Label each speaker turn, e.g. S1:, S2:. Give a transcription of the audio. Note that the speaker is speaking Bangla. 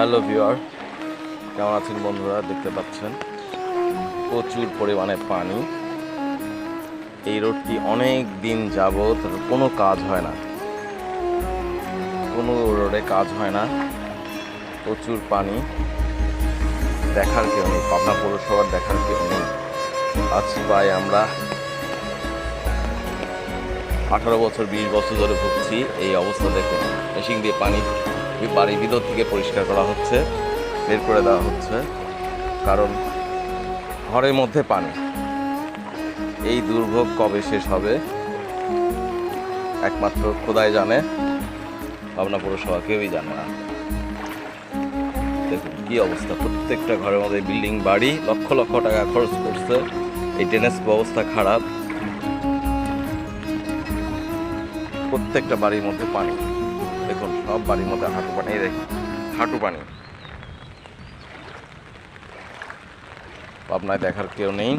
S1: হ্যালো ভিউয়ার, কেমন আছেন বন্ধুরা? দেখতে পাচ্ছেন প্রচুর পরিমাণে পানি। এই রোডটি অনেক দিন যাবত কোনো কাজ হয় না, কোনো রোডে কাজ হয় না। প্রচুর পানি, দেখার কেউ নেই। পাবনা পৌরসভার দেখার কেউ নেই। আজ প্রায় আমরা 18 বছর 20 বছর ধরে ভুগছি এই অবস্থা। দেখুন, মেশিন দিয়ে পানি বাড়ির ভিতর থেকে পরিষ্কার করা হচ্ছে, বের করে দেওয়া হচ্ছে, কারণ ঘরের মধ্যে পানি। এই দুর্ভোগ কবে শেষ হবে একমাত্র খোদাই জানে, পাবনা পৌরসভা কেউই জানে না। দেখুন কি অবস্থা, প্রত্যেকটা ঘরের মধ্যে বিল্ডিং বাড়ি, লক্ষ লক্ষ টাকা খরচ করছে। এই ড্রেনেজ ব্যবস্থা খারাপ, প্রত্যেকটা বাড়ির মধ্যে পানি। দেখুন সব বাড়ির মধ্যে হাঁটু পানি, দেখুন হাঁটু পানি। পাবনায় দেখার কেউ নেই।